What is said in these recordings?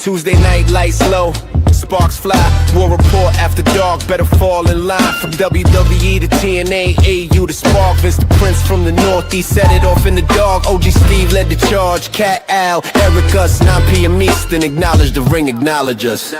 Tuesday night, lights low, sparks fly. War report after dark, better fall in line. From WWE to TNA, AU to Spark. Vince the Prince from the Northeast set it off in the dark. OG Steve led the charge. Cat Al, Eric Us, 9 p.m. Eastern. Acknowledge the ring, acknowledge us.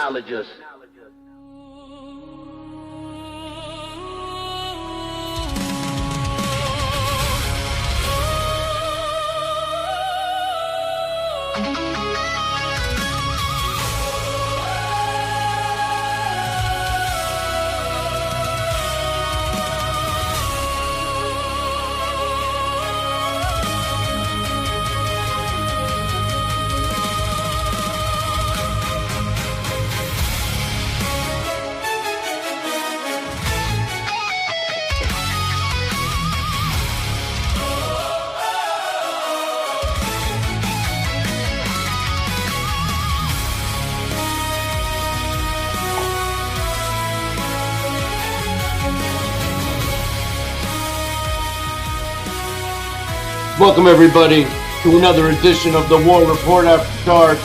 Welcome everybody to another edition of the War Report After Dark.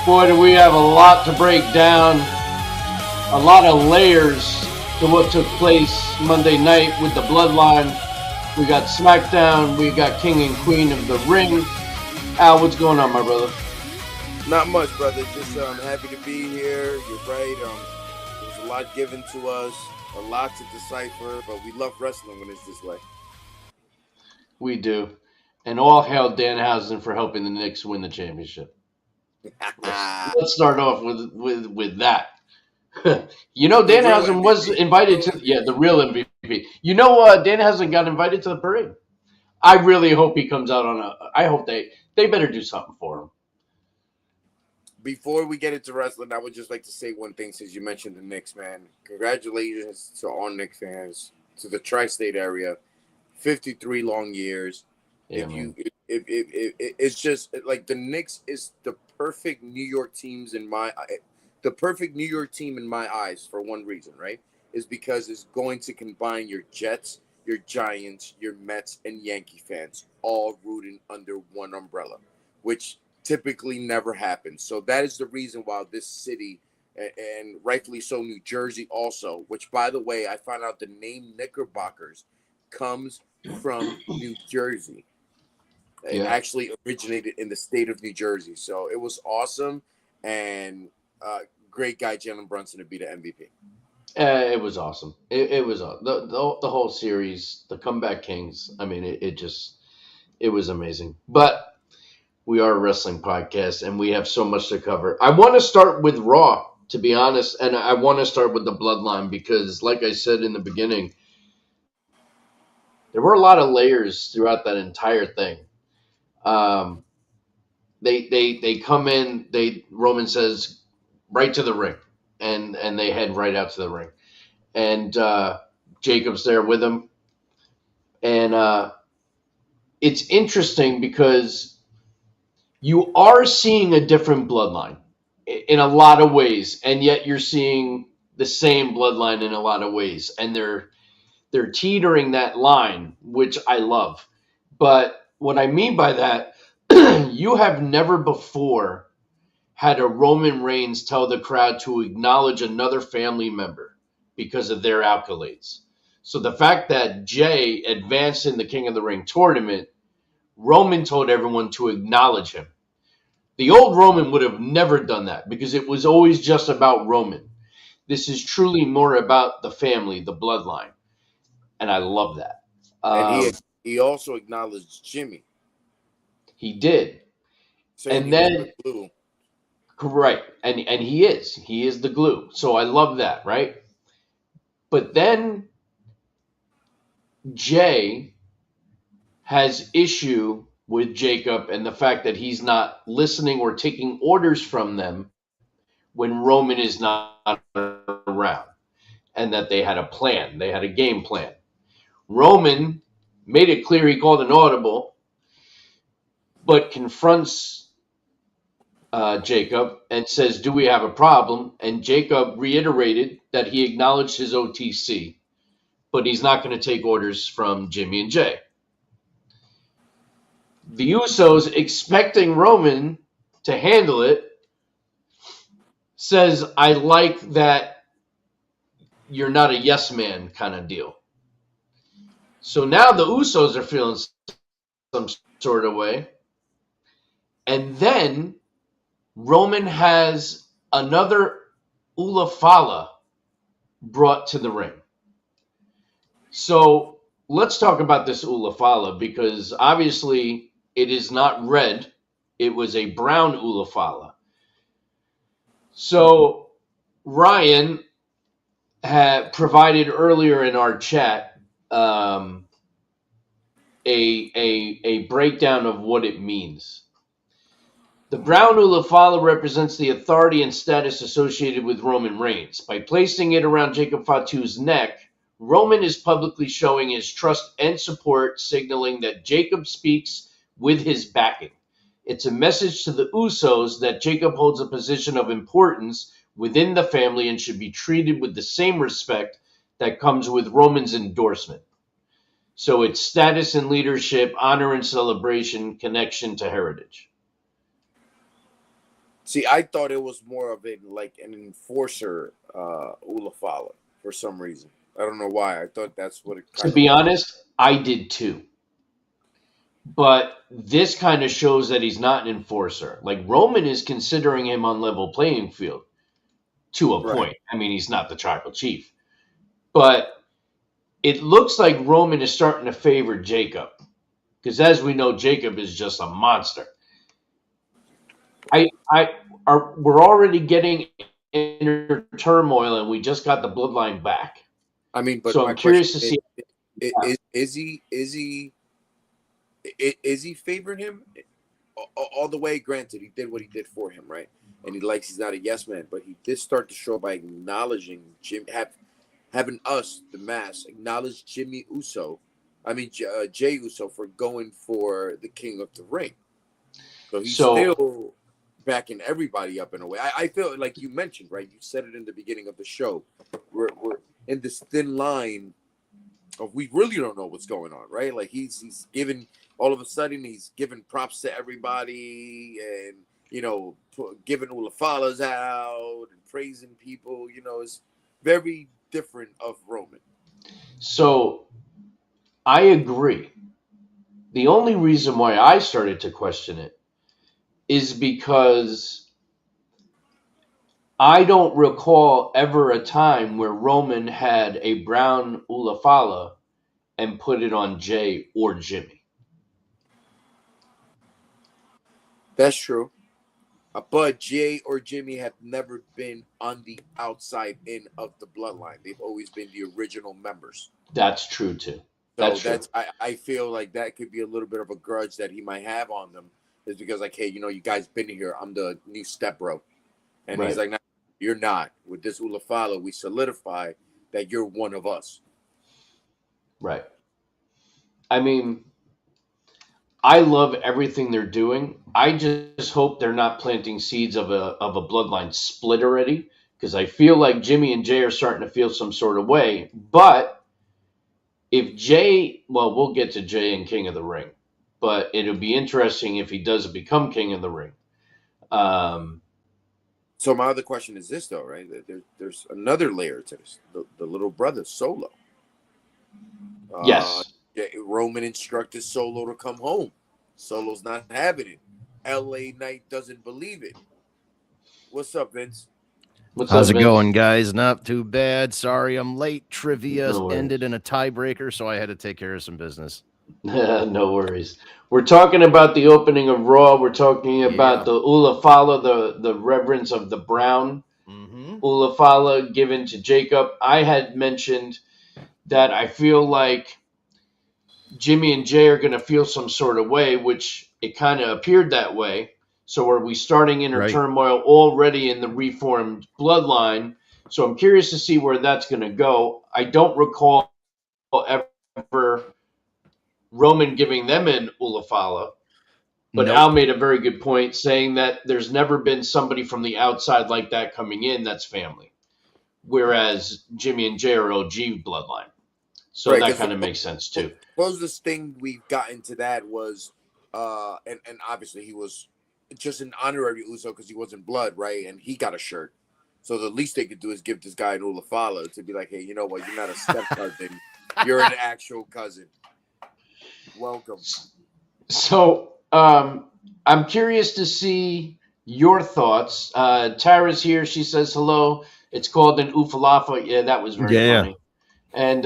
Boy, do we have a lot to break down, a lot of layers to what took place Monday night with the Bloodline. We got SmackDown, we got King and Queen of the Ring. Al, what's going on, my brother? Not much, brother. Just happy to be here. You're right. There's a lot given to us, a lot to decipher, but we love wrestling when it's this way. We do. And all hail Danhausen for helping the Knicks win the championship. Let's start off with that. You know, Danhausen was invited to the real MVP. You know, Danhausen got invited to the parade. I really hope he comes out on I hope they better do something for him. Before we get into wrestling, I would just like to say one thing since you mentioned the Knicks, man. Congratulations to all Knicks fans, to the tri-state area. 53 long years. Yeah, It's just like the Knicks is the perfect New York team in my eyes for one reason, right? Is because it's going to combine your Jets, your Giants, your Mets, and Yankee fans all rooting under one umbrella, which typically never happens. So that is the reason why this city, and rightfully so, New Jersey also, which by the way, I found out the name Knickerbockers comes from New Jersey. It actually originated in the state of New Jersey. So it was awesome, and great guy Jalen Brunson to be the MVP. It was awesome. It was the whole series, the Comeback Kings. I mean, it was amazing. But we are a wrestling podcast, and we have so much to cover. I want to start with Raw, to be honest, and I want to start with the Bloodline because, like I said in the beginning, there were a lot of layers throughout that entire thing. They come in. Roman says right to the ring, and they head right out to the ring, and Jacob's there with him, and it's interesting because you are seeing a different bloodline in a lot of ways, and yet you're seeing the same bloodline in a lot of ways, and they're teetering that line, which I love. But what I mean by that, you have never before had a Roman Reigns tell the crowd to acknowledge another family member because of their accolades. So the fact that Jay advanced in the King of the Ring tournament, Roman told everyone to acknowledge him. The old Roman would have never done that because it was always just about Roman. This is truly more about the family, the bloodline. And I love that. And he also acknowledged Jimmy. He did. And then, correct. And he is the glue. So I love that, right? But then Jay has issue with Jacob and the fact that he's not listening or taking orders from them when Roman is not around, and that they had a plan. They had a game plan. Roman made it clear he called an audible, but confronts Jacob and says, do we have a problem? And Jacob reiterated that he acknowledged his OTC, but he's not going to take orders from Jimmy and Jay. The Usos, expecting Roman to handle it, says, I like that you're not a yes man kind of deal. So now the Usos are feeling some sort of way. And then Roman has another Ulafala brought to the ring. So let's talk about this Ulafala, because obviously it is not red. It was a brown Ulafala. So Ryan had provided earlier in our chat a breakdown of what it means. The brown Ulafala represents the authority and status associated with Roman Reigns. By placing it around Jacob Fatu's neck, Roman is publicly showing his trust and support, signaling that Jacob speaks with his backing. It's a message to the Usos that Jacob holds a position of importance within the family and should be treated with the same respect that comes with Roman's endorsement. So it's status and leadership, honor and celebration, connection to heritage. See, I thought it was more of an enforcer Ulafala for some reason. I don't know why. I thought that's what it To be honest, I did too. But this kind of shows that he's not an enforcer. Like, Roman is considering him on level playing field to a point. I mean, he's not the tribal chief. But it looks like Roman is starting to favor Jacob. Because as we know, Jacob is just a monster. We're already getting inner turmoil, and we just got the bloodline back. I mean, but so I'm curious to see. Is he favoring him all the way? Granted, he did what he did for him, right? And he's not a yes man, but he did start to show by acknowledging having us, the mass, acknowledge Jey Uso for going for the King of the Ring. So he's still backing everybody up in a way. I feel like you mentioned, right? You said it in the beginning of the show. We're in this thin line of we really don't know what's going on, right? Like he's giving all of a sudden he's giving props to everybody and giving Ulafalas out and praising people. It's very different of Roman. So I agree. The only reason why I started to question it is because I don't recall ever a time where Roman had a brown Ulafala and put it on Jey or Jimmy. That's true. But Jey or Jimmy have never been on the outside in of the bloodline. They've always been the original members. That's true too. I feel like that could be a little bit of a grudge that he might have on them. Is because hey, you guys been here. I'm the new step bro. And he's like, no, you're not. With this Ulafala, we solidify that you're one of us. Right. I mean, I love everything they're doing. I just hope they're not planting seeds of a bloodline split already, because I feel like Jimmy and Jey are starting to feel some sort of way. But if Jey, we'll get to Jey and King of the Ring, but it'll be interesting if he does become King of the Ring. So my other question is this, though, right? There's another layer to this. The little brother, Solo. Yes. Roman instructed Solo to come home. Solo's not having it. LA Knight doesn't believe it. What's up, Vince? How's it going, guys? Not too bad. Sorry I'm late. Trivia ended in a tiebreaker, so I had to take care of some business. No worries. We're talking about the opening of Raw. We're talking about the Ulafala, the reverence of the brown Ulafala given to Jacob. I had mentioned that I feel like Jimmy and Jey are going to feel some sort of way, which it kind of appeared that way. So are we starting inner turmoil already in the reformed bloodline? So I'm curious to see where that's going to go. I don't recall ever Roman giving them an Ulafala, but Al made a very good point saying that there's never been somebody from the outside like that coming in that's family, whereas Jimmy and Jey are OG bloodline. So that kind of makes sense too. The closest thing we've gotten to that was, and obviously he was just an honorary Uso because he wasn't blood, right? And he got a shirt. So the least they could do is give this guy an Ulafala to be like, hey, you know what? You're not a step cousin. You're an actual cousin. Welcome. So I'm curious to see your thoughts. Tara's here. She says hello. It's called an Ufalafa. Yeah, that was very funny. And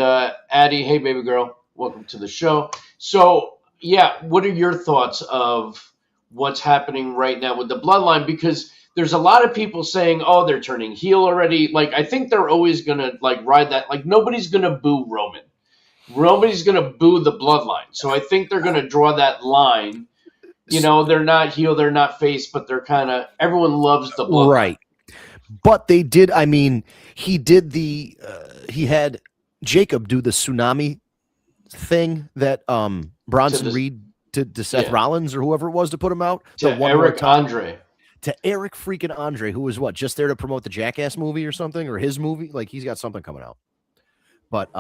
Addie, hey, baby girl. Welcome to the show. So, yeah, what are your thoughts of what's happening right now with the bloodline? Because there's a lot of people saying, oh, they're turning heel already. Like, I think they're always going to, like, ride that. Like, nobody's going to boo Roman. Nobody's going to boo the bloodline. So I think they're going to draw that line. You know, they're not heel, they're not face, but they're kind of, everyone loves the bloodline. Right. But they did, I mean, he did he had Jacob do the tsunami thing that Bronson Reed to Seth Rollins or whoever it was to put him out. To Eric Andre. To Eric freaking Andre, who was what, just there to promote the Jackass movie or something, or his movie? Like, he's got something coming out. But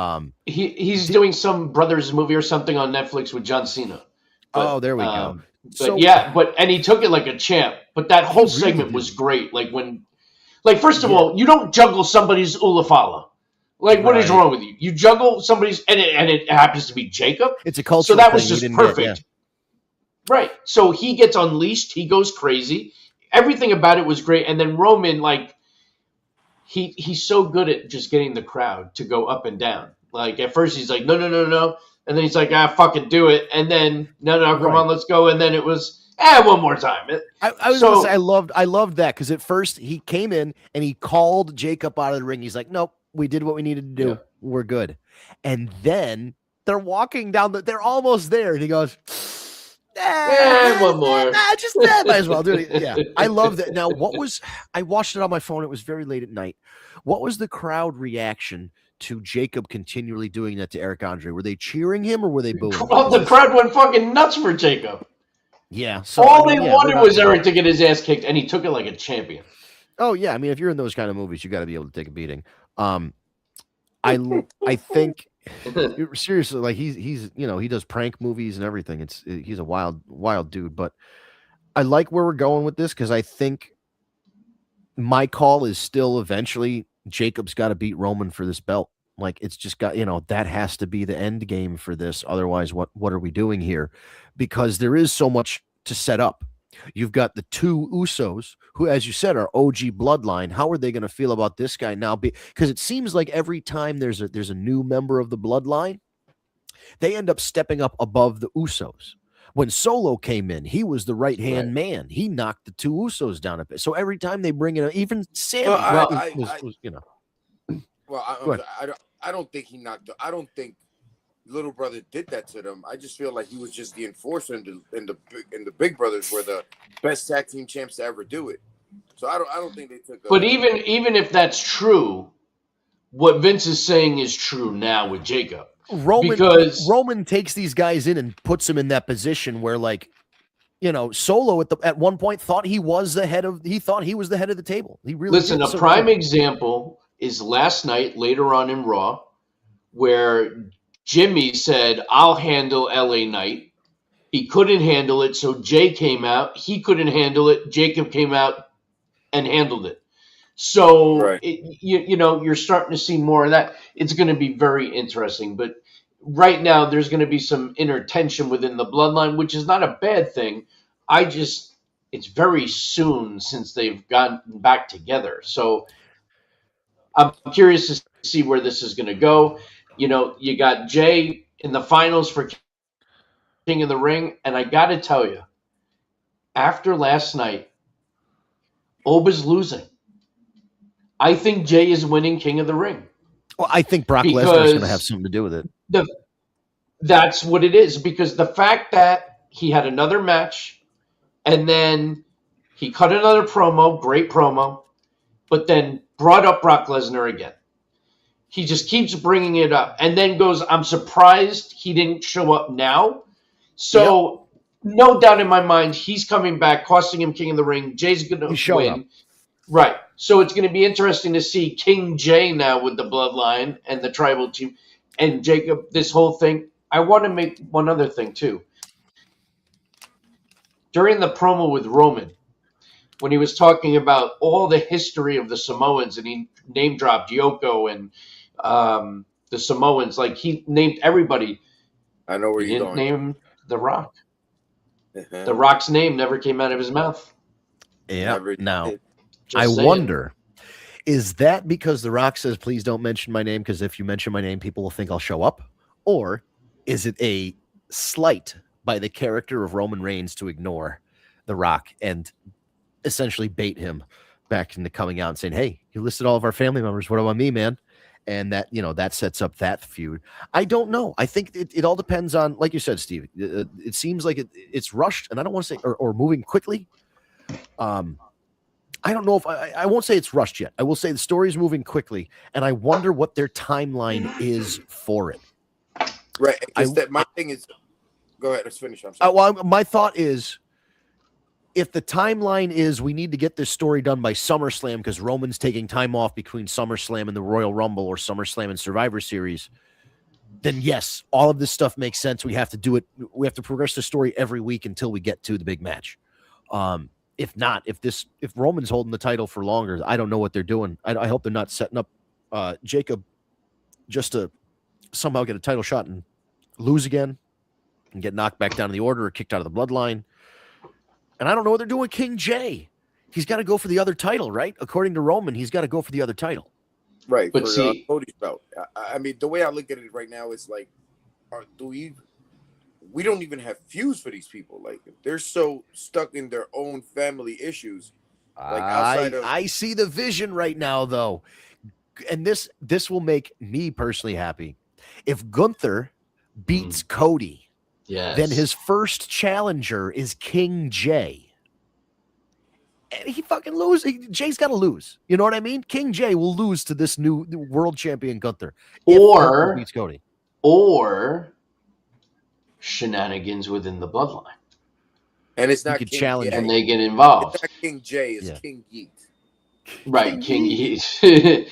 he's doing some brothers movie or something on Netflix with John Cena. But, there we go. But so, yeah, and he took it like a champ. But that whole segment was great. Like first of all, you don't juggle somebody's Ulafala. Like, what is wrong with you? You juggle somebody's, and it happens to be Jacob. It's a culture. So that was just perfect. Right. So he gets unleashed. He goes crazy. Everything about it was great. And then Roman, like, he's so good at just getting the crowd to go up and down. Like, at first he's like, no. And then he's like, fucking do it. And then, no, come on, let's go. And then it was, one more time. I was going to say, I loved that because at first he came in and he called Jacob out of the ring. He's like, nope, we did what we needed to do. Yeah. We're good. And then they're walking down they're almost there. And he goes, one more. Might as well do it. Yeah, I love that. Now, I watched it on my phone. It was very late at night. What was the crowd reaction to Jacob continually doing that to Eric Andre? Were they cheering him or were they booing? Well, the crowd went fucking nuts for Jacob. Yeah. So, all they wanted was Eric to get his ass kicked, and he took it like a champion. Oh yeah, I mean, if you're in those kind of movies, you got to be able to take a beating. I think. Seriously, like he's he does prank movies and everything. He's a wild dude, but I like where we're going with this because I think my call is still eventually Jacob's got to beat Roman for this belt. Like, it's just got, that has to be the end game for this. Otherwise, what are we doing here? Because there is so much to set up. You've got the two Usos who, as you said, are OG bloodline. How are they going to feel about this guy now? Because it seems like every time there's a new member of the bloodline, they end up stepping up above the Usos. When Solo came in, he was the right-hand man. He knocked the two Usos down a bit. So every time they bring in, even Sammy, I don't think he knocked. I don't think Little Brother did that to them. I just feel like he was just the enforcer, and the Big Brothers were the best tag team champs to ever do it. So I don't think they took. But even if that's true, what Vince is saying is true now with Jacob. Roman takes these guys in and puts them in that position where, like, Solo at one point thought he was the head of the table. He really listen. A prime example is last night, later on in Raw, where Jimmy said, "I'll handle LA Knight." He couldn't handle it, so Jay came out. He couldn't handle it. Jacob came out and handled it. So, you're starting to see more of that. It's going to be very interesting. But right now, there's going to be some inner tension within the bloodline, which is not a bad thing. It's very soon since they've gotten back together. So I'm curious to see where this is going to go. You got Jay in the finals for King of the Ring. And I got to tell you, after last night, Oba's losing. I think Jay is winning King of the Ring. Well, I think Brock Lesnar is going to have something to do with it. That's what it is, because the fact that he had another match and then he cut another promo, great promo, but then brought up Brock Lesnar again. He just keeps bringing it up and then goes, I'm surprised he didn't show up now. So no doubt in my mind, he's coming back, costing him King of the Ring. Jay's going to win. Up. Right. So it's going to be interesting to see King Jay now with the bloodline and the tribal team and Jacob, this whole thing. I want to make one other thing too. during the promo with Roman, when he was talking about all the history of the Samoans, and he name dropped Yoko and the Samoans, like he named everybody. I know where He you're didn't going. name The Rock. Uh-huh. The Rock's name never came out of his mouth. Yeah. Never Now, did. Just I saying. wonder, is that because The Rock says, please don't mention my name, because if you mention my name, people will think I'll show up? Or is it a slight by the character of Roman Reigns to ignore The Rock and essentially bait him back into coming out and saying, hey, you listed all of our family members. What about me, man? And that, that sets up that feud. I don't know. I think it all depends on, like you said, Steve, it seems like it's rushed, and I don't want to say, or moving quickly. I don't know if I won't say it's rushed yet. I will say the story is moving quickly, and I wonder what their timeline is for it. Right. Because my thing is, go ahead. Let's finish. I'm sorry. Well, my thought is, if the timeline is we need to get this story done by SummerSlam because Roman's taking time off between SummerSlam and the Royal Rumble, or SummerSlam and Survivor Series, then yes, all of this stuff makes sense. We have to do it. We have to progress the story every week until we get to the big match. If not, if Roman's holding the title for longer, I don't know what they're doing. I hope they're not setting up Jacob just to somehow get a title shot and lose again and get knocked back down in the order or kicked out of the bloodline. And I don't know what they're doing with King Jay. He's got to go for the other title, right? According to Roman, he's got to go for the other title. Right. But for see- Cody's belt. I mean, the way I look at it right now is like, we don't even have feuds for these people. Like, they're so stuck in their own family issues. Like, outside of I see the vision right now, though. And this will make me personally happy. If Gunther beats Cody, Yes. then his first challenger is King Jay. And he fucking loses. Jay's got to lose. You know what I mean? King Jay will lose to this new world champion Gunther. If Or- Gunther beats Cody. or shenanigans within the bloodline, and it's not could King challenge Jay. and they get involved. It's not King Jay, it's Yeah. King Yeet. Right, King Yeet.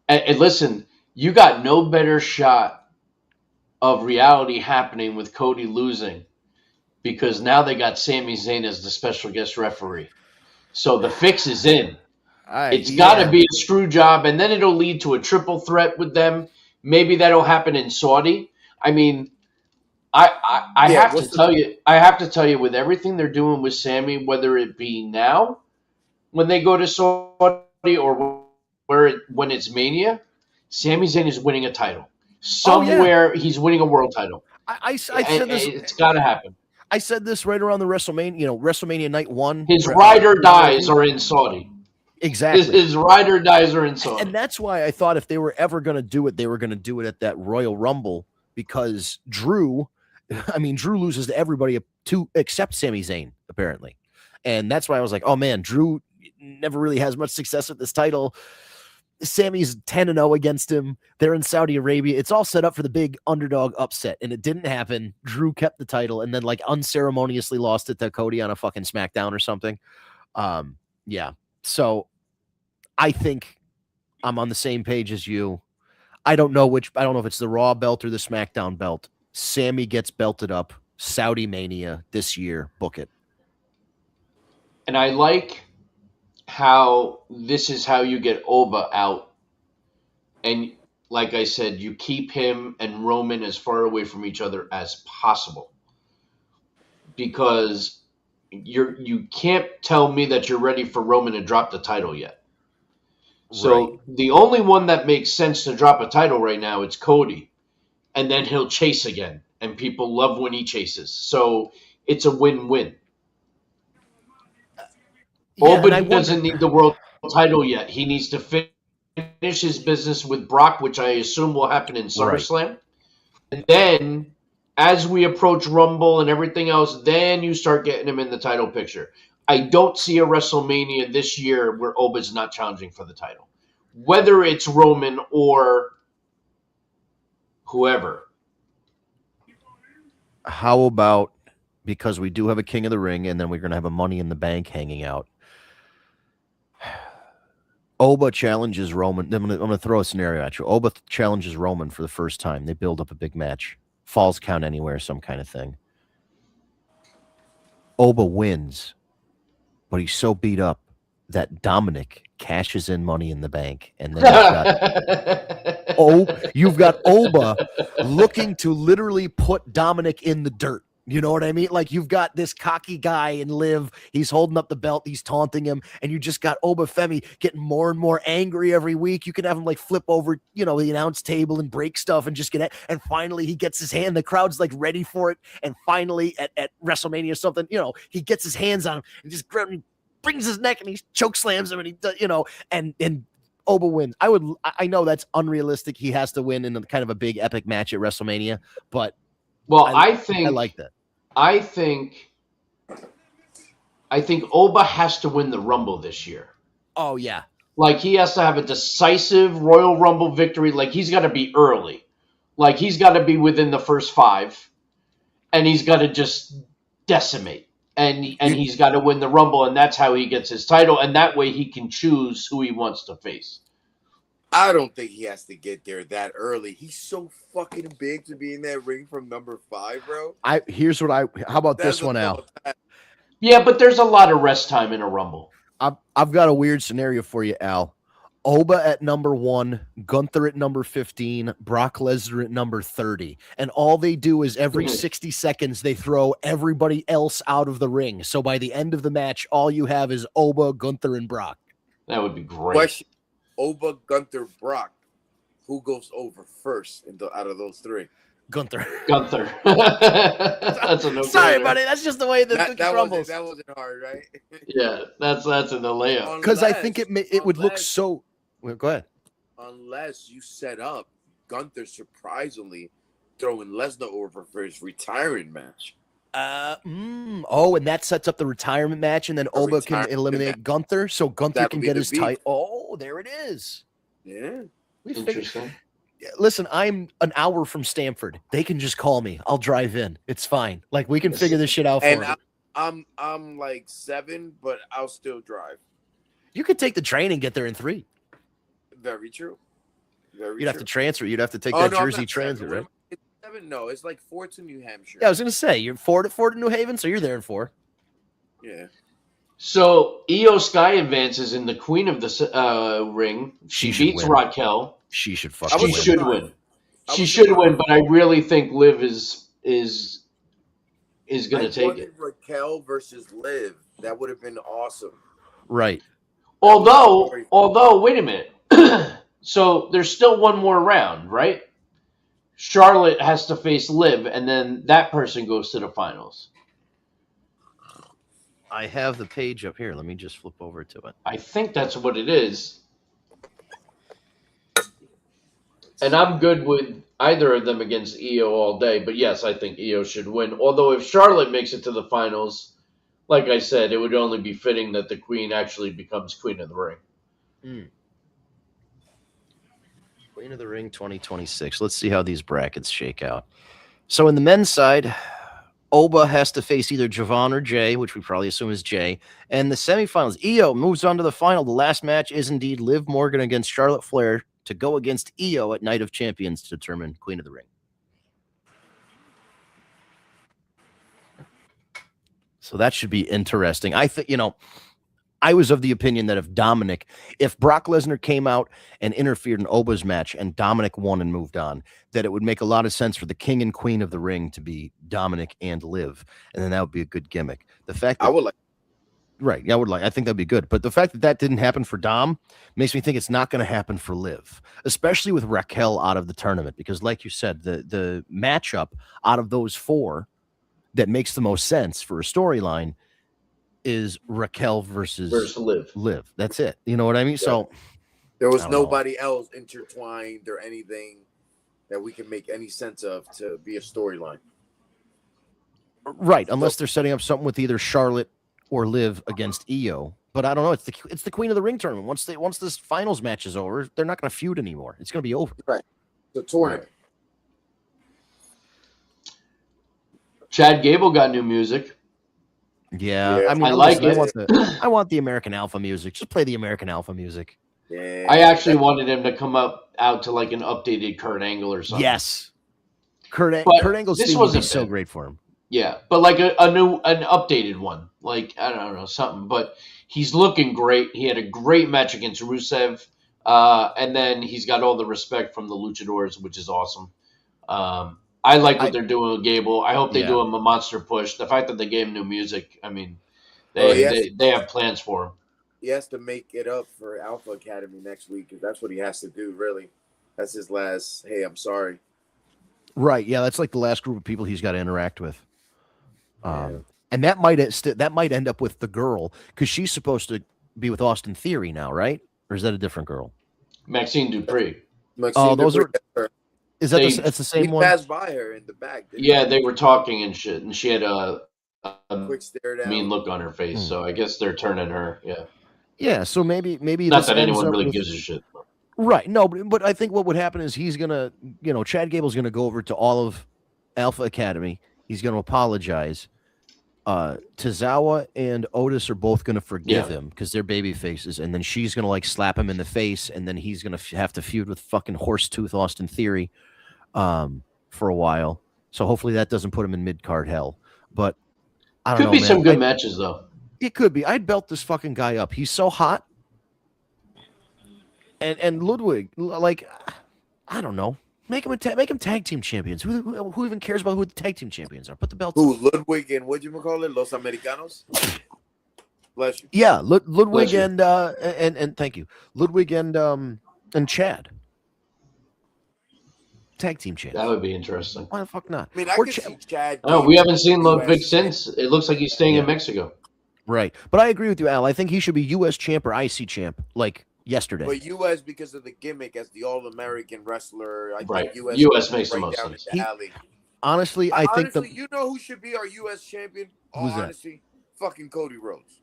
And listen, you got no better shot of reality happening with Cody losing, because now they got Sami Zayn as the special guest referee. So the fix is in. It's got to be a screw job, and then it'll lead to a triple threat with them. Maybe that'll happen in Saudi. I mean, I Yeah, have to tell you, with everything they're doing with Sami, whether it be now when they go to Saudi or when it's Mania, Sami Zayn is winning a title. Somewhere he's winning a world title. I said this. It's got to happen. I said this right around the WrestleMania. WrestleMania night 1. His ride or dies are in Saudi. Exactly. His ride or dies are in Saudi. And that's why I thought if they were ever going to do it, they were going to do it at that Royal Rumble, because Drew loses to everybody except Sami Zayn, apparently. And that's why I was like, oh man, Drew never really has much success with this title. Sammy's 10-0 against him. They're in Saudi Arabia. It's all set up for the big underdog upset, and it didn't happen. Drew kept the title and then like unceremoniously lost it to Cody on a fucking SmackDown or something. Yeah. So I think I'm on the same page as you. I don't know if it's the Raw belt or the SmackDown belt. Sammy gets belted up. Saudi Mania this year. Book it. And I like how this is how you get Oba out. And like I said, you keep him and Roman as far away from each other as possible. Because you can't tell me that you're ready for Roman to drop the title yet. So the only one that makes sense to drop a title right now, it's Cody. And then he'll chase again. And people love when he chases. So it's a win-win. Oba doesn't need the world title yet. He needs to finish his business with Brock, which I assume will happen in SummerSlam. Right. And then, as we approach Rumble and everything else, then you start getting him in the title picture. I don't see a WrestleMania this year where Oba's not challenging for the title. Whether it's Roman or whoever. How about, because we do have a King of the Ring and then we're going to have a Money in the Bank hanging out, Oba challenges Roman. I'm going to throw a scenario at you. Oba challenges Roman for the first time. They build up a big match. Falls count anywhere, some kind of thing. Oba wins, but he's so beat up that Dominic cashes in Money in the Bank, and then you've got Oba looking to literally put Dominic in the dirt. You know what I mean? Like, you've got this cocky guy in Liv. He's holding up the belt. He's taunting him. And you just got Oba Femi getting more and more angry every week. You can have him like flip over, the announce table and break stuff and just and finally he gets his hand. The crowd's like ready for it. And finally at WrestleMania or something, he gets his hands on him and just brings his neck and he choke slams him and he, and Oba wins. I know that's unrealistic. He has to win in kind of a big epic match at WrestleMania, but I like that. I think Oba has to win the Rumble this year. Oh yeah. Like, he has to have a decisive Royal Rumble victory. Like, he's got to be early. Like, he's got to be within the first 5, and he's got to just decimate. And he's got to win the Rumble, and that's how he gets his title. And that way he can choose who he wants to face. I don't think he has to get there that early. He's so fucking big to be in that ring from number 5, bro. How about this one, Al? Yeah, but there's a lot of rest time in a Rumble. I've got a weird scenario for you, Al. Oba at number 1, Gunther at number 15, Brock Lesnar at number 30. And all they do is every 60 seconds, they throw everybody else out of the ring. So by the end of the match, all you have is Oba, Gunther, and Brock. That would be great. Question: Oba, Gunther, Brock. Who goes over first out of those 3? Gunther. That's a no. Sorry, buddy. That's just the way the cookie crumbles. That wasn't hard, right? Yeah, that's in the layup. Because I think it would look so. Well, go ahead. Unless you set up Gunther surprisingly throwing Lesnar over for his retirement match. And that sets up the retirement match, and then Oba can eliminate Gunther, so Gunther can get his title. Oh, there it is. Yeah. Interesting. Listen, I'm an hour from Stamford. They can just call me. I'll drive in. It's fine. Like, we can figure this shit out for me. I'm like 7, but I'll still drive. You could take the train and get there in 3. Very true. You'd have to transfer. You'd have to take that Jersey Transit, right? It's 7. No, it's like 4 to New Hampshire. Yeah, I was gonna say you're 4 to New Haven, so you're there in 4. Yeah. So Io Sky advances in the Queen of the Ring. She beats Raquel. She should win. She should win, but I really think Liv is going to take it. Raquel versus Liv, that would have been awesome. Right. Although, wait a minute. So there's still one more round, right? Charlotte has to face Liv, and then that person goes to the finals. I have the page up here. Let me just flip over to it. I think that's what it is. And I'm good with either of them against Io all day. But yes, I think Io should win. Although if Charlotte makes it to the finals, like I said, it would only be fitting that the Queen actually becomes Queen of the Ring. Queen of the Ring 2026. Let's see how these brackets shake out. So in the men's side, Oba has to face either Javon or Jay, which we probably assume is Jay. And the semifinals, Io moves on to the final. The last match is indeed Liv Morgan against Charlotte Flair to go against Io at Night of Champions to determine Queen of the Ring. So that should be interesting. I think, I was of the opinion that if Brock Lesnar came out and interfered in Oba's match and Dominic won and moved on, that it would make a lot of sense for the King and Queen of the Ring to be Dominic and Liv, and then that would be a good gimmick. The fact that, I think that'd be good. But the fact that didn't happen for Dom makes me think it's not going to happen for Liv, especially with Raquel out of the tournament, because like you said, the matchup out of those 4 that makes the most sense for a storyline is Raquel versus Liv. That's it. You know what I mean? Yeah. So there was nobody else intertwined or anything that we can make any sense of to be a storyline. Right, unless they're setting up something with either Charlotte or Liv against Io. But I don't know. It's the Queen of the Ring tournament. Once this finals match is over, they're not going to feud anymore. It's going to be over. Right. The tournament. Chad Gable got new music. Yeah, I mean, I like it. I want the American Alpha music. Just play the American Alpha music. Yeah. I actually wanted him to come out to like an updated Kurt Angle or something. Yes, Kurt Angle's theme would be so great for him. Yeah, but like an updated one, like I don't know something. But he's looking great. He had a great match against Rusev, and then he's got all the respect from the Luchadors, which is awesome. I like what I they're doing with Gable. I hope they yeah. do him a monster push. The fact that they gave him new music, I mean, Oh, they have plans for him. he has to make it up for Alpha Academy next week because that's what he has to do. Really, that's his last. Hey, I'm sorry. Right. Yeah, that's like the last group of people he's got to interact with. Yeah. And that might end up with the girl because she's supposed to be with Austin Theory now, right? Or is that a different girl? Maxine Dupree. Maxine Those Dupree, Is that They- that's the he same one? passed by her in the back. didn't Yeah, they were talking and shit, and she had he? a Quick stare down. mean look on her face. Hmm. So I guess they're turning her. Yeah, Yeah. So maybe not this that ends anyone up really with- gives a shit. Right. No, but I think what would happen is he's gonna, Chad Gable's gonna go over to all of Alpha Academy. He's gonna apologize. Tozawa and Otis are both gonna forgive Yeah. him because they're baby faces, and then she's gonna like slap him in the face, and then he's gonna have to feud with fucking Horsetooth Austin Theory, for a while. So hopefully that doesn't put him in mid card hell. But I don't Could know, be man. some good matches though. It could be. I'd belt this fucking guy up. He's so hot. And Ludwig, like, I don't know. Make him tag team champions. Who even cares about who the tag team champions are? Put the belts. Who, Ludwig and what you call it, Los Americanos? Bless you. Yeah, Ludwig Bless you. and thank you, Ludwig and Chad. Tag team champions. That would be interesting. Why the fuck not? I mean, I Or could Chad- see Chad. Oh, being we haven't seen US Ludwig champion. since. It looks like he's staying Yeah. in Mexico. Right, but I agree with you, Al. I think he should be U.S. champ or IC champ, like yesterday. But U.S. because of the gimmick as the All-American wrestler. I Right. think U.S. US makes the right most down sense. in the alley. Honestly, I think Honestly, you know who should be our U.S. champion? Who's that? Honestly, fucking Cody Rhodes.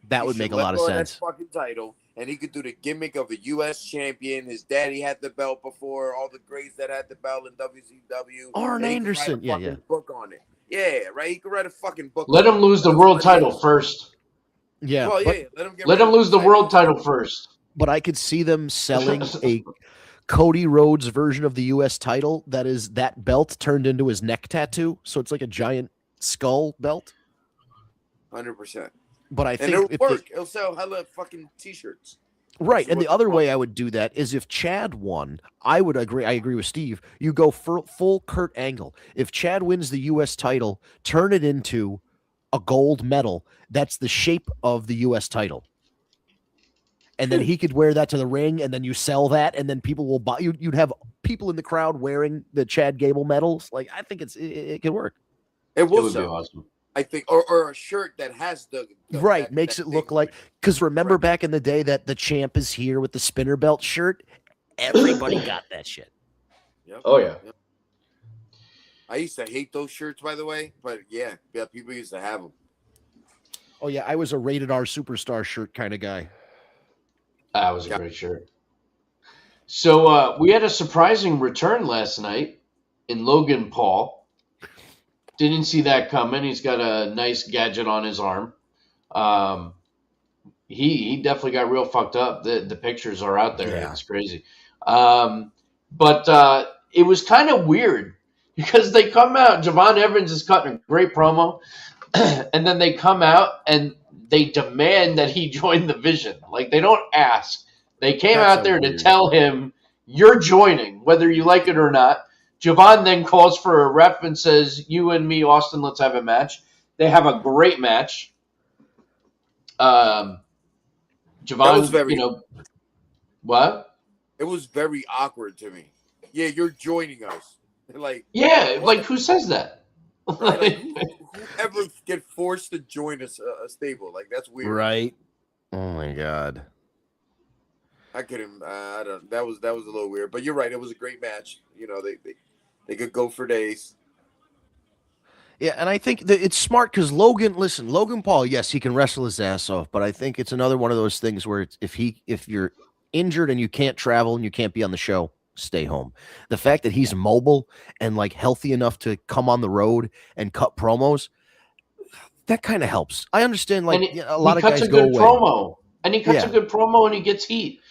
that He would should make a let lot of go that sense. fucking title, and he could do the gimmick of a U.S. champion. His daddy had the belt before. All the greats that had the belt in WCW. Arn And he could write a Anderson, yeah, fucking yeah. Book on it. Yeah, right. He could write a fucking book. Let on him it. lose the That's world what title it is. first. Yeah, Well, but, yeah. Let him get. Let rid him of lose the world title first. but I could see them selling a Cody Rhodes version of the U.S. title that is that belt turned into his neck tattoo, so it's like a giant skull belt. 100%. But I And think it'll if work. It'll sell hella fucking t-shirts. right, That's and the what- other way I would do that is if Chad won, I would agree. I agree with Steve. You go for full Kurt Angle. If Chad wins the U.S. title, turn it into a gold medal. That's the shape of the U.S. title. And then he could wear that to the ring, and then you sell that, and then people will buy. You'd have people in the crowd wearing the Chad Gable medals. Like I think it could work. It It will would be sell. awesome. I think, or a shirt that has the Right, that- makes that it look thing. like because remember Right. back in the day that the champ is here with the spinner belt shirt. Everybody got that shit. Yep. Oh yeah. Yep. I used to hate those shirts, by the way, but yeah, people used to have them. Oh yeah, I was a rated R superstar shirt kind of guy. That was a Yeah. great shirt. So we had a surprising return last night in Logan Paul. Didn't see that coming. He's got a nice gadget on his arm. He definitely got real fucked up. The pictures are out there. Yeah. It's crazy. But it was kind of weird because they come out. Javon Evans is cutting a great promo, and then they come out and they demand that he join the Vision. Like they don't ask. They came That's out there to weird. tell him you're joining, whether you like it or not. Javon then calls for a ref and says, "You and me, Austin, let's have a match." They have a great match. Javon, was very- what? It was very awkward to me. Yeah, you're joining us. Like, Yeah, like who says that? like whoever get forced to join a stable, like that's weird. Right. Oh my god. I couldn't. I don't. That was a little weird. But you're right. It was a great match. You know, they could go for days. Yeah, and I think that it's smart because Logan Paul, yes, he can wrestle his ass off, but I think it's another one of those things where it's, if you're injured and you can't travel and you can't be on the show, stay home. The fact that he's mobile and like healthy enough to come on the road and cut promos, that kind of helps. I understand, like And a lot he of cuts guys a go good away. promo, and he cuts Yeah. a good promo, and he gets heat.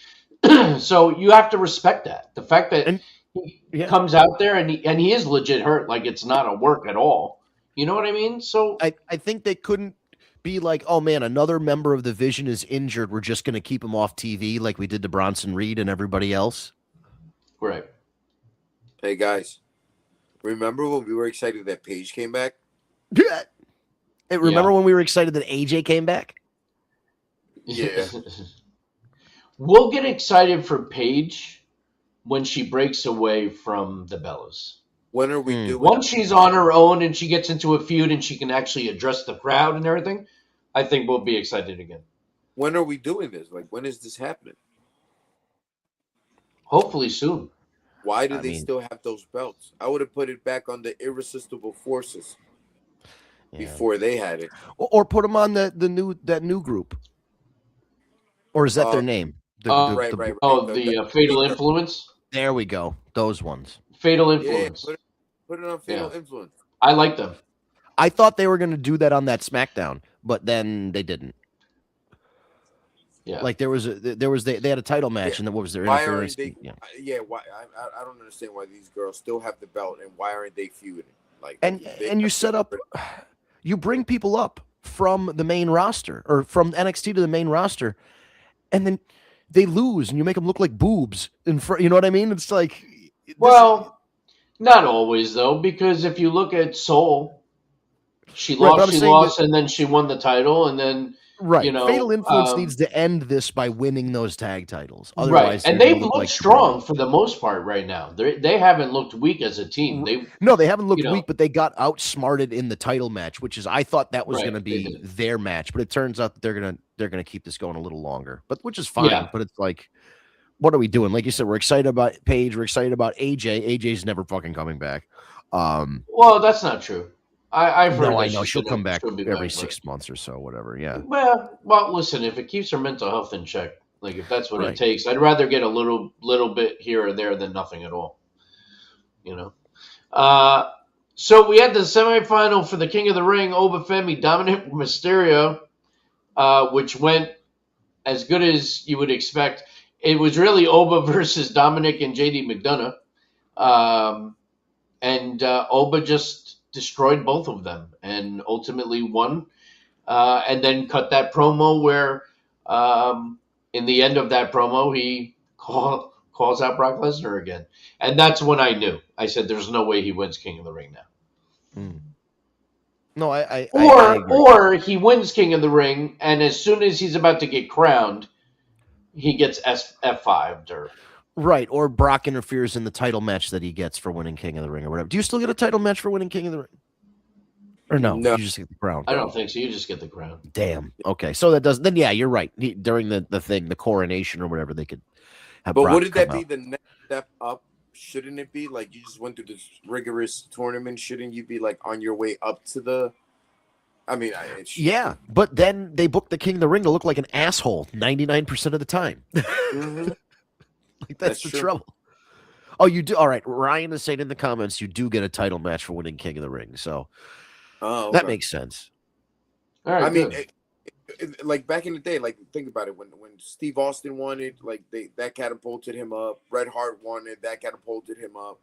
So you have to respect that. The fact that And- he yeah. comes out there and he is legit hurt, like it's not a work at all. You know what I mean? So I think they couldn't be like, oh man, another member of the Vision is injured. We're just going to keep him off TV like we did to Bronson Reed and everybody else. right. Hey guys, remember when we were excited that Paige came back? Hey, remember when we were excited that AJ came back? Yeah. We'll get excited for Paige when she breaks away from the Bellas. When are we doing? Once she's on her own and she gets into a feud and she can actually address the crowd and everything, I think we'll be excited again. When are we doing this? Like, when is this happening? Hopefully soon. Why do I they mean- still have those belts? I would have put it back on the Irresistible Forces Yeah. before they had it. Or put them on that new group. Or is that their name? Right. Oh, the Fatal Influence? There we go. Those ones. Fatal Yeah, Influence. put it on Fatal Influence. I like them. I thought they were going to do that on that SmackDown, but then they didn't. Yeah. Like they had a title match, and then what was their Why interference? aren't they? Yeah. Why? I don't understand why these girls still have the belt, and why aren't they feuding? Like, And you set up, you bring people up from the main roster or from NXT to the main roster, and then they lose, and you make them look like boobs in front. You know what I mean? It's like, Well, not always though, because if you look at Soul, she Right, but lost, I'm saying and then she won the title, and then right. you know, Fatal Influence um, needs to end this by winning those tag titles. right, Otherwise, and they're they've gonna look looked like strong for the most part right now. They haven't looked weak as a team. No, they haven't looked you know. weak, but they got outsmarted in the title match, which is I thought that was Right, going to they be did. their match, but it turns out that they're gonna keep this going a little longer. But which is fine. Yeah. But it's like, what are we doing? Like you said, we're excited about Paige. We're excited about AJ. AJ's never fucking coming back. Well, that's not true. I've heard No, that I know she'll come back she'll be every back, 6 months or so, whatever. Yeah. Well, listen, if it keeps her mental health in check, like if that's what Right. it takes, I'd rather get a little bit here or there than nothing at all. You know. So we had the semifinal for the King of the Ring, Oba Femi, Dominic Mysterio, which went as good as you would expect. It was really Oba versus Dominic and JD McDonough, and Oba just destroyed both of them and ultimately won. And then cut that promo where, in the end of that promo, he calls out Brock Lesnar again, and that's when I knew. I said, "There's no way he wins King of the Ring now." No, I agree. Or he wins King of the Ring, and as soon as he's about to get crowned, he gets F5'd or Right, or Brock interferes in the title match that he gets for winning King of the Ring or whatever. Do you still get a title match for winning King of the Ring? Or no, No. you just get the crown. I don't think so. You just get the crown. Damn. Okay, so that does then. Yeah, you're right. During the thing, the coronation or whatever, they could have. But Brock wouldn't that come be out. the next step up? Shouldn't it be like you just went through this rigorous tournament? Shouldn't you be like on your way up to the? I mean, Yeah, but then they booked the King of the Ring to look like an asshole 99% of the time. Mhm. Like that's That's the true. trouble. Oh, you do. All right, Ryan is saying in the comments you do get a title match for winning King of the Ring, so Oh, that okay. makes sense. All right. I mean, good. like back in the day, like think about it when Steve Austin won it, like that catapulted him up. Bret Hart won it, that catapulted him up.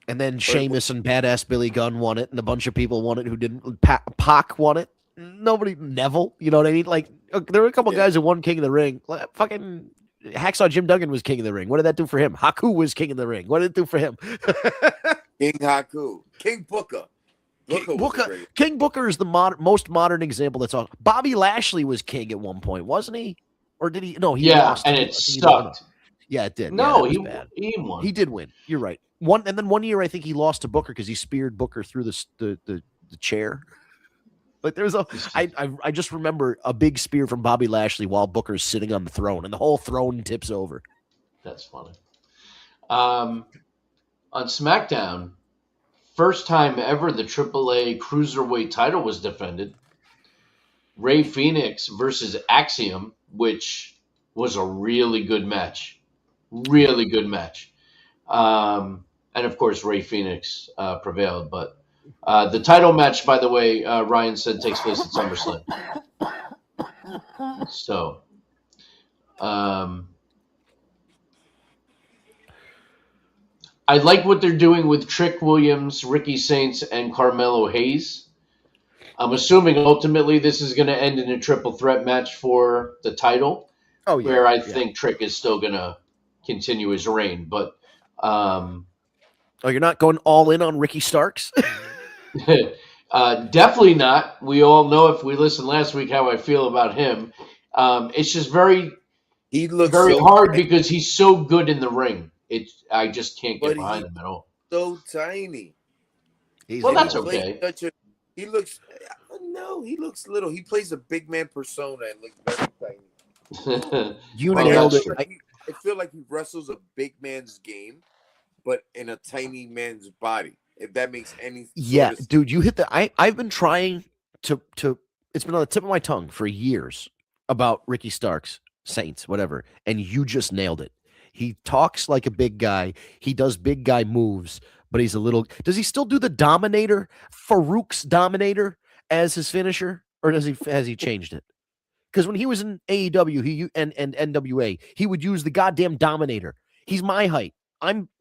And then Sheamus and Badass Billy Gunn won it, and a bunch of people won it who didn't. Pac won it. Nobody. Neville. You know what I mean? Like there were a couple Yeah. guys who won King of the Ring. Like, fucking Hacksaw Jim Duggan was King of the Ring. What did that do for him? Haku was King of the Ring. What did it do for him? King Haku, King Booker. King Booker is the most modern example. That's all. Bobby Lashley was king at one point, wasn't he? Or did he? No, he Yeah, lost. and I it think he won. sucked. Yeah, it did. No, yeah, he that was bad. he won. He did win. You're right. And then one year I think he lost to Booker because he speared Booker through the chair. Like there's I just remember a big spear from Bobby Lashley while Booker's sitting on the throne, and the whole throne tips over. That's funny. On SmackDown, first time ever the AAA Cruiserweight title was defended. Ray Phoenix versus Axiom, which was a really good match. Really good match. And of course, Ray Phoenix prevailed. But the title match, by the way, Ryan said takes place at SummerSlam. So, I like what they're doing with Trick Williams, Ricky Saints, and Carmelo Hayes. I'm assuming ultimately this is going to end in a triple threat match for the title, Oh yeah, where I yeah. think Trick is still going to continue his reign. But um, Oh, you're not going all in on Ricky Starks? definitely not. We all know if we listened last week how I feel about him. It's just very, He looks very so hard tiny, because he's so good in the ring. I just can't get but behind he's him at all. so tiny. He's Well, And he that's little. plays okay. such a. He looks. No, he looks little. He plays a big man persona and looks very tiny. You Like nailed I it. feel like I feel like he wrestles a big man's game, but in a tiny man's body. If that makes any Yeah, sort of dude, you hit the. I've been trying to. It's been on the tip of my tongue for years about Ricky Starks, Saints, whatever, and you just nailed it. He talks like a big guy. He does big guy moves, but he's a little. Does he still do the Dominator, Farouk's Dominator, as his finisher, or has he changed it? Because when he was in AEW, and NWA, he would use the goddamn Dominator. He's my height.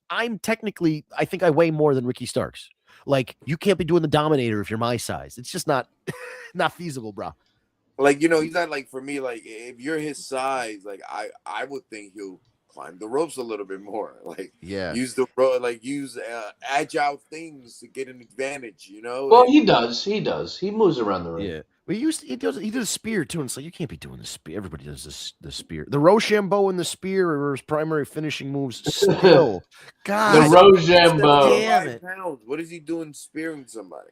I'm technically, I think I weigh more than Ricky Starks. Like, you can't be doing the Dominator if you're my size. It's just not not feasible, bro. like he's not like for me. Like if you're his size, like I would think he'll climb the ropes a little bit more. Like Yeah. use agile things to get an advantage. Well, And he does. He does. He moves around the ring. Yeah. But he did a spear too, and it's like you can't be doing the spear. Everybody does the spear. The Rochambeau and the spear are his primary finishing moves still. The God Rochambeau. damn it. pounds. What is he doing spearing somebody?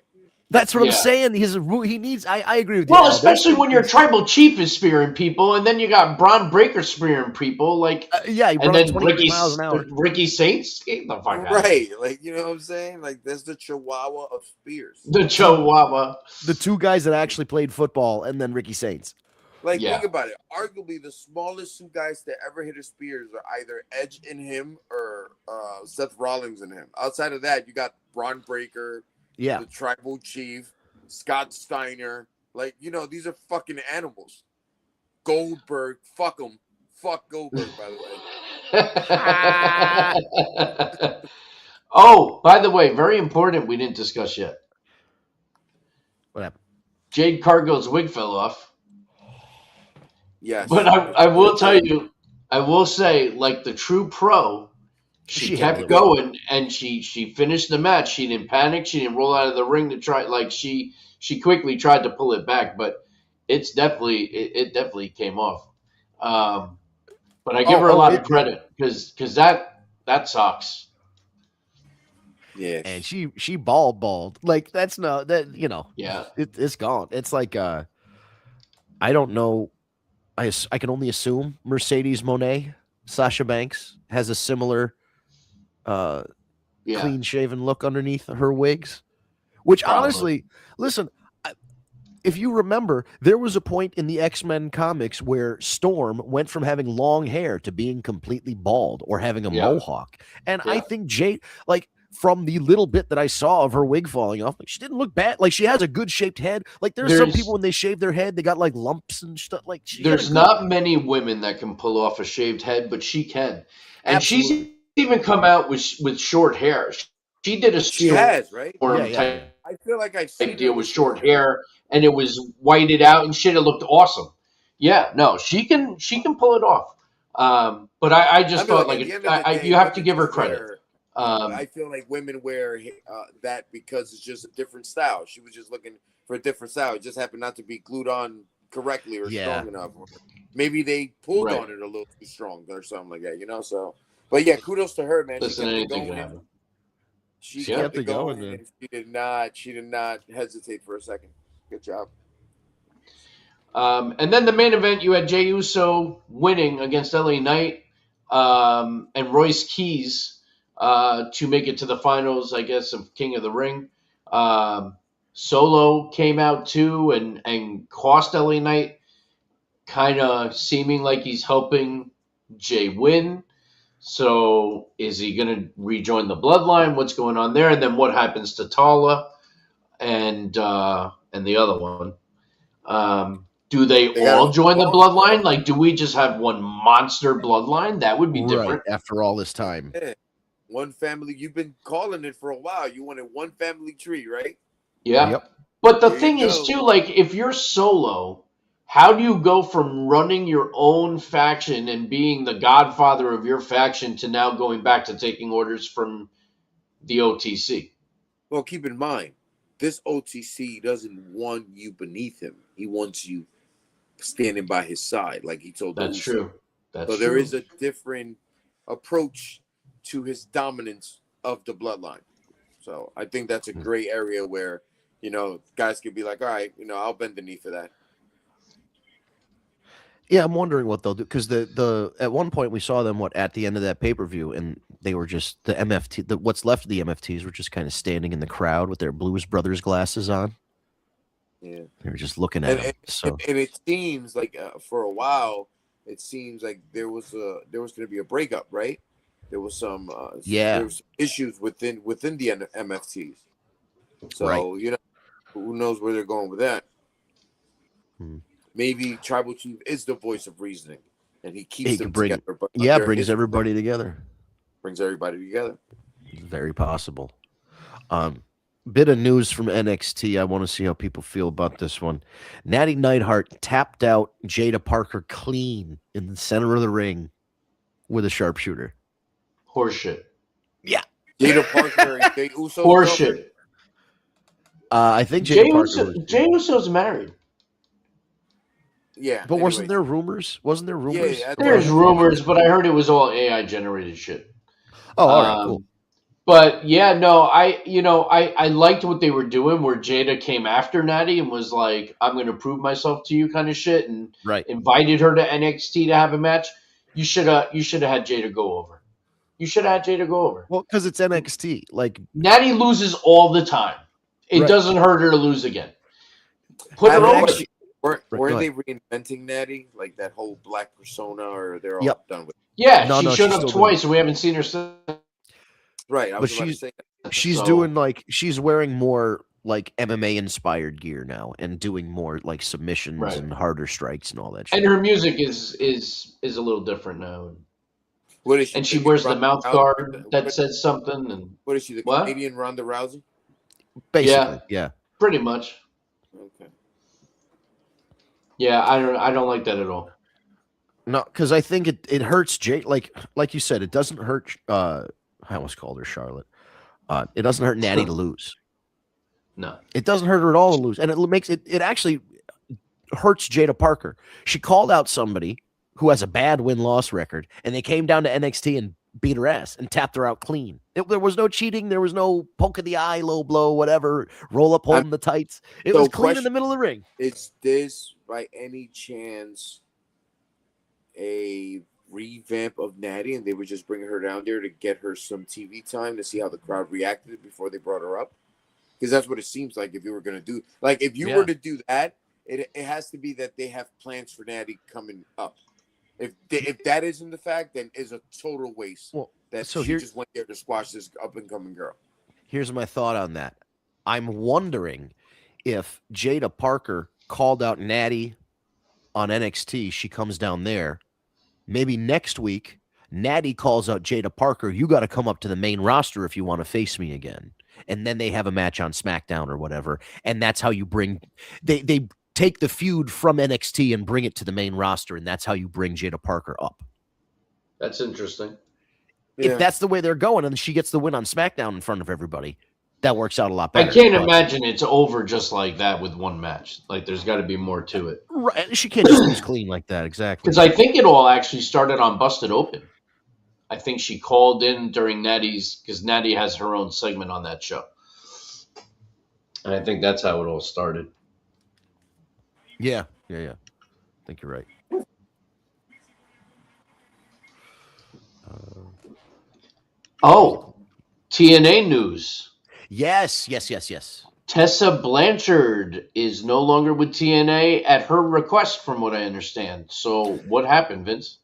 That's what I'm Yeah. saying. He needs I agree with you. Well, Al. There's especially when your tribal chief is spearing people, and then you got Braun Breaker spearing people, like, yeah, he and runs then 23 miles an hour. Ricky Saints, get the fuck out. Right, like you know what I'm saying? Like that's the Chihuahua of spears. The Chihuahua. The two guys that actually played football, and then Ricky Saints. Like Yeah. think about it. Arguably, the smallest two guys to ever hit a spears are either Edge in him or Seth Rollins in him. Outside of that, you got Braun Breaker, Yeah. the Tribal Chief, Scott Steiner. Like these are fucking animals. Goldberg, fuck him, fuck Goldberg. By the way, Oh, by the way, very important. We didn't discuss yet. What happened? Jade Cargill's wig fell off, yes. but I will tell you, I will say, like the true pro, she handled kept it well. going and she finished the match. She didn't panic. She didn't roll out of the ring to try. Like she quickly tried to pull it back, but it definitely came off. But I give her a lot of credit because that sucks. Yeah. And she bald. Like that's no that Yeah. it's gone. It's like I don't know. I can only assume Mercedes Moné, Sasha Banks has a similar Yeah. clean shaven look underneath her wigs. Which Probably. honestly, listen, if you remember, there was a point in the X-Men comics where Storm went from having long hair to being completely bald or having a Yeah. mohawk. And I Yeah. think Jade, like from the little bit that I saw of her wig falling off, like she didn't look bad. Like she has a good shaped head. Like there's some There's- people when they shave their head, they got like lumps and stuff. Like she got a There's good- not many women that can pull off a shaved head, but she can. And Absolutely. she's even come out with short hair. She did a She Storm has, right? Yeah. type I feel like I've seen deal her with short hair, and it was whited out and shit. It looked awesome. Yeah, no, she can pull it off. But I just mean, thought at the end of the day, you have to women give her just credit. wear- Um, I feel like women wear that because it's just a different style. She was just looking for a different style. It just happened not to be glued on correctly or Yeah. strong enough. Or maybe they pulled Right. on it a little too strong or something like that, So, but yeah, kudos to her, man. listen, she kept it anything can going. happen. She She kept kept it it going, going, man. and she did not hesitate for a second. Good job. And then the main event, you had Jey Uso winning against LA Knight and Royce Keys to make it to the finals, I guess, of King of the Ring. Solo came out too and cost LA Knight, kind of seeming like he's helping Jey win. So is he going to rejoin the Bloodline? What's going on there? And then what happens to Tala and the other one? Do they They all got- join the Bloodline? Like, do we just have one monster Bloodline? That would be different. right after all this time. Yeah. One family. You've been calling it for a while. You wanted one family tree, right? Yeah. Yep. But the There you thing is, go. too, like if you're Solo, how do you go from running your own faction and being the godfather of your faction to now going back to taking orders from the OTC? Well, keep in mind, this OTC doesn't want you beneath him. He wants you standing by his side, like he told the That's Uso. true. That's So there true. is a different approach to his dominance of the bloodline. So I think that's a gray area where, guys could be like, all right, I'll bend the knee for that. Yeah, I'm wondering what they'll do because the at one point we saw them at the end of that pay-per-view, and they were just the MFT. What's left of the MFTs were just kind of standing in the crowd with their Blues Brothers glasses on. Yeah, they were just looking at him. So and it seems like for a while, it seems like there was going to be a breakup, right? There was some there was issues within the MFTs. So right. Who knows where they're going with that? Hmm. Maybe Tribal Chief is the voice of reasoning, and he keeps them together. But brings everybody together. Brings everybody together. Very possible. Bit of news from NXT. I want to see how people feel about this one. Natty Neidhart tapped out Jada Parker clean in the center of the ring with a sharpshooter. Horseshit. Yeah. Jada Parker and Jey Uso. Horseshit. I think Jay Uso's married. Yeah. But wasn't there rumors? Wasn't there rumors? Yeah, there's rumors, but I heard it was all AI generated shit. Oh, all right, cool. But yeah, no, I liked what they were doing where Jada came after Natty and was like, I'm gonna prove myself to you kind of shit, and invited her to NXT to have a match. You should have had Jada go over. You should have had Jada go over. Well, because it's NXT. Like Natty loses all the time. It doesn't hurt her to lose again. Put her over. Were they reinventing Natty, like that whole black persona, or they're all done with it? Yeah, she showed up twice, and we haven't seen her since. Right, but she's doing like she's wearing more like MMA inspired gear now, and doing more like submissions and harder strikes and all that shit. And her music is a little different now. What is she? And she wears the mouth guard that says something. And what is she? The Canadian Ronda Rousey? Basically, yeah, pretty much. Okay. Yeah, I don't like that at all. No, because I think it hurts Jake. Like you said, it doesn't hurt. I almost called her Charlotte. It doesn't hurt Natty to lose. No, it doesn't hurt her at all to lose, and it makes it actually hurts Jada Parker. She called out somebody who has a bad win-loss record, and they came down to NXT and beat her ass and tapped her out clean. There was no cheating. There was no poke of the eye, low blow, whatever, roll up, holding the tights. It was clean in the middle of the ring. Is this by any chance a revamp of Natty, and they were just bringing her down there to get her some TV time to see how the crowd reacted before they brought her up? Because that's what it seems like if you were going to do. Like, if you were to do that, it has to be that they have plans for Natty coming up. If that isn't the fact, then it's a total waste. Well, that so she just went there to squash this up-and-coming girl. Here's my thought on that. I'm wondering if Jada Parker called out Natty on NXT, she comes down there. Maybe next week, Natty calls out Jada Parker, you got to come up to the main roster if you want to face me again. And then they have a match on SmackDown or whatever. And that's how you bring they take the feud from NXT and bring it to the main roster, and that's how you bring Jada Parker up. That's interesting. If that's the way they're going, and she gets the win on SmackDown in front of everybody, that works out a lot better. I can't imagine it's over just like that with one match. Like, there's got to be more to it. Right? She can't just lose clean like that. Exactly. Because I think it all actually started on Busted Open. I think she called in during Natty's, because Natty has her own segment on that show. And I think that's how it all started. Yeah. I think you're right. TNA news. Yes. Tessa Blanchard is no longer with TNA at her request, from what I understand. So what happened, Vince?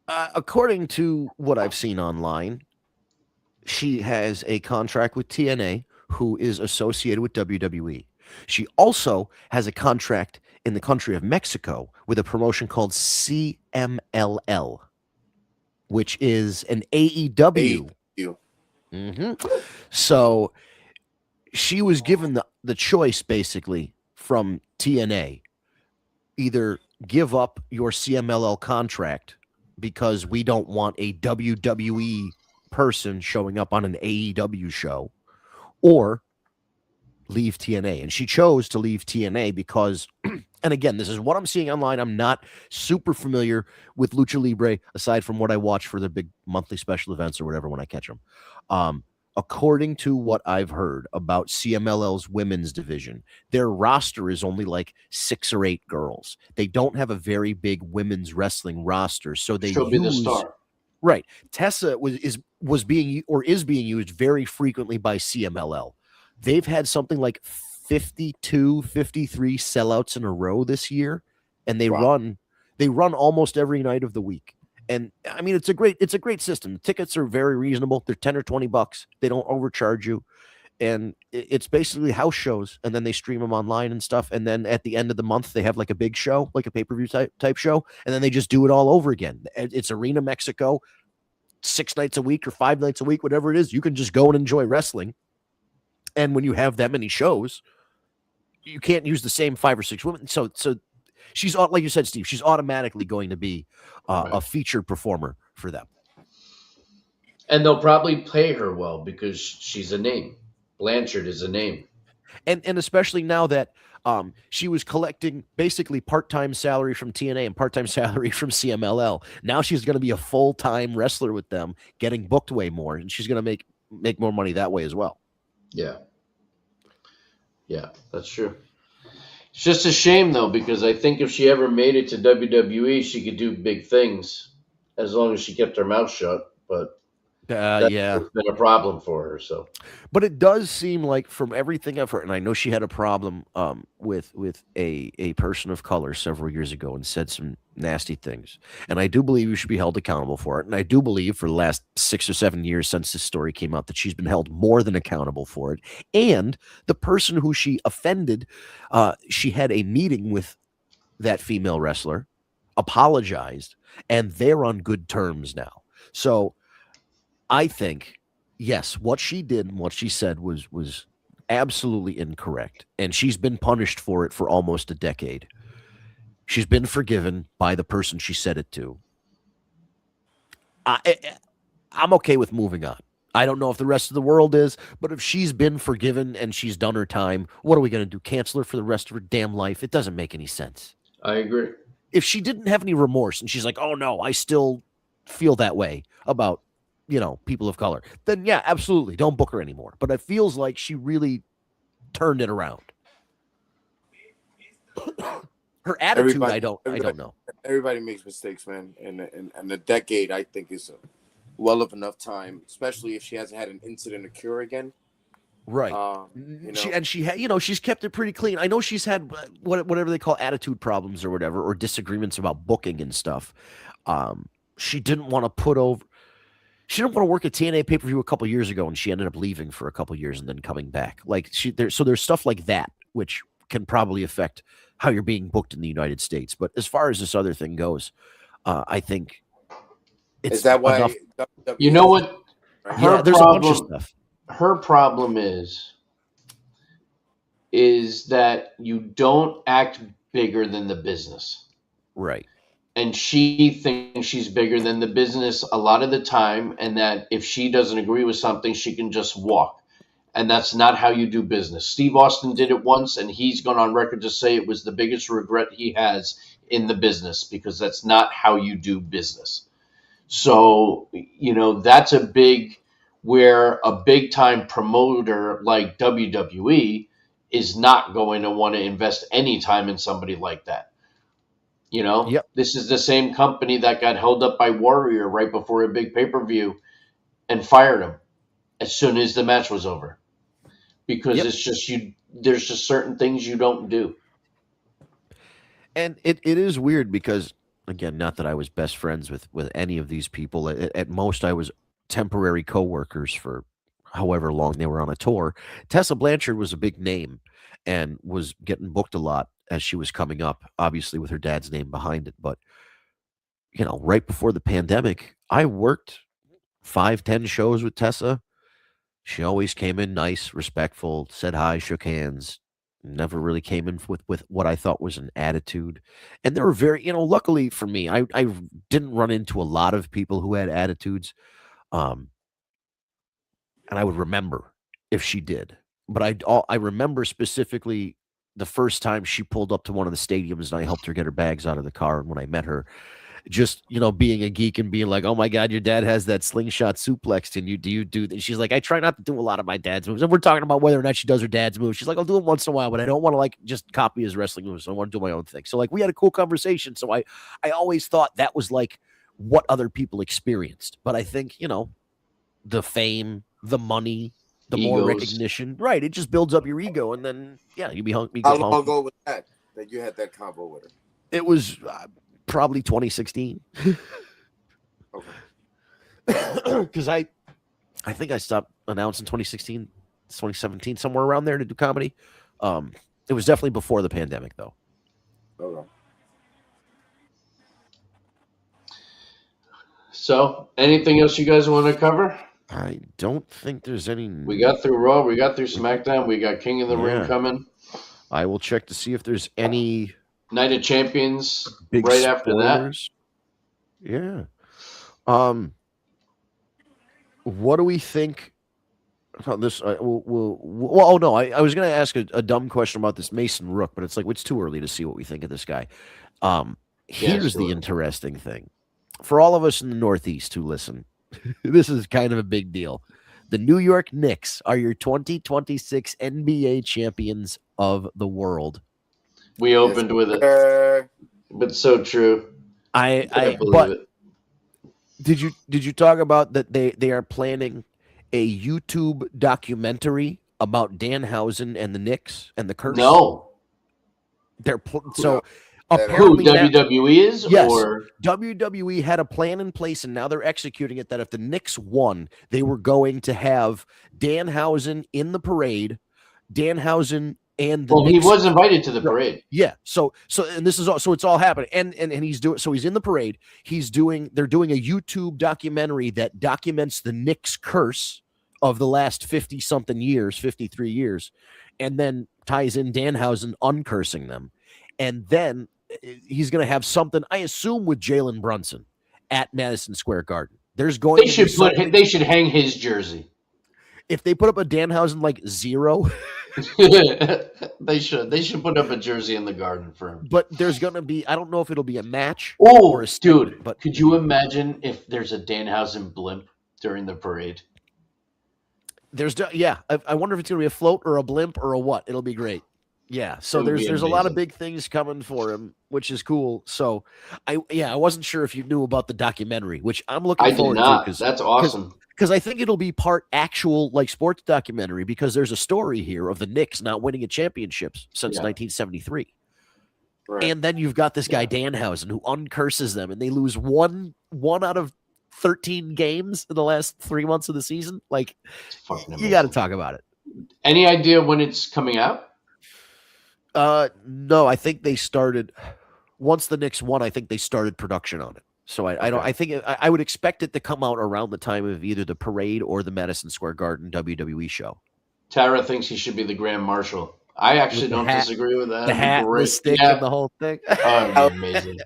According to what I've seen online, she has a contract with TNA, who is associated with WWE. She also has a contract in the country of Mexico with a promotion called CMLL, which is an AEW. Mm-hmm. So she was given the choice basically from TNA, either give up your CMLL contract because we don't want a WWE person showing up on an AEW show, or leave TNA. And she chose to leave TNA because, and again, this is what I'm seeing online. I'm not super familiar with Lucha Libre aside from what I watch for the big monthly special events or whatever when I catch them. According to what I've heard about CMLL's women's division, their roster is only like 6 or 8 girls. They don't have a very big women's wrestling roster, so they She'll be the star. Right. Tessa was being or is being used very frequently by CMLL. They've had something like 52, 53 sellouts in a row this year, and they run almost every night of the week. And I mean, it's a great system. The tickets are very reasonable. They're $10 or $20. They don't overcharge you. And it's basically house shows, and then they stream them online and stuff. And then at the end of the month, they have like a big show, like a pay-per-view type show, and then they just do it all over again. It's Arena Mexico, 6 nights a week or 5 nights a week, whatever it is. You can just go and enjoy wrestling. And when you have that many shows, you can't use the same 5 or 6 women. So she's, like you said, Steve, she's automatically going to be a featured performer for them. And they'll probably pay her well because she's a name. Blanchard is a name. And especially now that she was collecting basically part-time salary from TNA and part-time salary from CMLL. Now she's going to be a full-time wrestler with them, getting booked way more, and she's going to make more money that way as well. Yeah. Yeah, that's true. It's just a shame, though, because I think if she ever made it to WWE, she could do big things as long as she kept her mouth shut. But that's been a problem for her. So, but it does seem like from everything I've heard, and I know she had a problem with a person of color several years ago and said some nasty things, and I do believe you should be held accountable for it. And I do believe for the last 6 or 7 years since this story came out that she's been held more than accountable for it. And the person who she offended, she had a meeting with that female wrestler, apologized, and they're on good terms now. So I think, yes, what she did and what she said was absolutely incorrect, and she's been punished for it for almost a decade. She's been forgiven by the person she said it to. I'm okay with moving on. I don't know if the rest of the world is, but if she's been forgiven and she's done her time, what are we going to do? Cancel her for the rest of her damn life? It doesn't make any sense. I agree. If she didn't have any remorse and she's like, oh no, I still feel that way about, people of color, then yeah, absolutely, don't book her anymore. But it feels like she really turned it around. Her attitude, I don't know. Everybody makes mistakes, man, and a decade, I think, is well of enough time, especially if she hasn't had an incident occur again. Right. She had, she's kept it pretty clean. I know she's had whatever they call attitude problems or whatever, or disagreements about booking and stuff. She didn't want to She didn't want to work at TNA pay-per-view a couple years ago, and she ended up leaving for a couple years and then coming back. There's stuff like that which can probably affect how you're being booked in the United States. But as far as this other thing goes, I think it's is that why enough. You know what? There's a bunch of stuff. Her problem is that you don't act bigger than the business. Right. And she thinks she's bigger than the business a lot of the time, and that if she doesn't agree with something, she can just walk. And that's not how you do business. Steve Austin did it once, and he's gone on record to say it was the biggest regret he has in the business, because that's not how you do business. So, that's where a big-time promoter like WWE is not going to want to invest any time in somebody like that. Yep. This is the same company that got held up by Warrior right before a big pay-per-view and fired him as soon as the match was over. Because it's just there's just certain things you don't do. And it is weird because, again, not that I was best friends with any of these people. At most, I was temporary coworkers for however long they were on a tour. Tessa Blanchard was a big name and was getting booked a lot as she was coming up, obviously with her dad's name behind it. But, right before the pandemic, I worked 5-10 shows with Tessa. She always came in nice, respectful, said hi, shook hands, never really came in with what I thought was an attitude. And there were very, luckily for me, I didn't run into a lot of people who had attitudes. Um, and I would remember if she did. But I remember specifically the first time she pulled up to one of the stadiums and I helped her get her bags out of the car. And when I met her, just being a geek and being like, oh my God, your dad has that slingshot suplex. And do you do that? She's like, I try not to do a lot of my dad's moves. And we're talking about whether or not she does her dad's moves. She's like, I'll do it once in a while, but I don't want to like just copy his wrestling moves. I want to do my own thing. So like we had a cool conversation. So I always thought that was like what other people experienced. But I think, the fame, the money, the more Egos. recognition, right? It just builds up your ego. And then, yeah, you be hung. How long ago was that you had that combo with her? It was probably 2016. Okay. Because I think I stopped announcing 2016, 2017, somewhere around there to do comedy. It was definitely before the pandemic, though. Okay. So, anything else you guys want to cover? I don't think there's any. We got through Raw, we got through SmackDown, we got King of the Ring Yeah. coming. I will check to see if there's any Night of Champions big right after that. spoilers. Yeah. What do we think about this? I was going to ask a dumb question about this Mason Rook, but it's like it's too early to see what we think of this guy. Here's the sure. interesting thing. For all of us in the Northeast who listen, this is kind of a big deal. The New York Knicks are your 2026 NBA champions of the world. We opened with it, but so true. I Can't believe but it. did you talk about that they are planning a YouTube documentary about Danhausen and the Knicks and the curse? No. They're Who, apparently now- WWE is? Yes. Or WWE had a plan in place and now they're executing it that if the Knicks won, they were going to have Danhausen in the parade, Danhausen and the well, he Knicks. was invited to the parade. Yeah. So and this is all so it's all happening. And he's doing so he's in the parade. They're doing a YouTube documentary that documents the Knicks curse of the last 50 something years, 53 years, and then ties in Danhausen uncursing them. And then he's going to have something, I assume, with Jalen Brunson at Madison Square Garden. There's going They to should be something- they should hang his jersey. if they put up a Danhausen like 0, They should put up a jersey in the garden for him. but there's going to be, I don't know if it'll be a match Oh, or a statement, dude! but Could you imagine if there's a Danhausen blimp during the parade? I wonder if it's going to be a float or a blimp or a what. It'll be great. Yeah, so It would be there's a lot of amazing. big things coming for him, which is cool. So I wasn't sure if you knew about the documentary, which I'm looking I did forward not. to That's awesome. because I think it'll be part actual like sports documentary because there's a story here of the Knicks not winning a championship since Yeah. 1973. Right. And then you've got this guy Danhausen who uncurses them and they lose one out of 13 games in the last 3 months of the season. Like It's fucking you got to amazing. talk about it. Any idea when it's coming out? No, I think they started once the Knicks won. I think they started production on it. So I don't. Okay. I think I would expect it to come out around the time of either the parade or the Madison Square Garden WWE show. Tara thinks he should be the Grand Marshal. I actually With the don't hat- disagree with that. The hat, the Great. stick, Yeah. and the whole thing. Oh, it'd be amazing.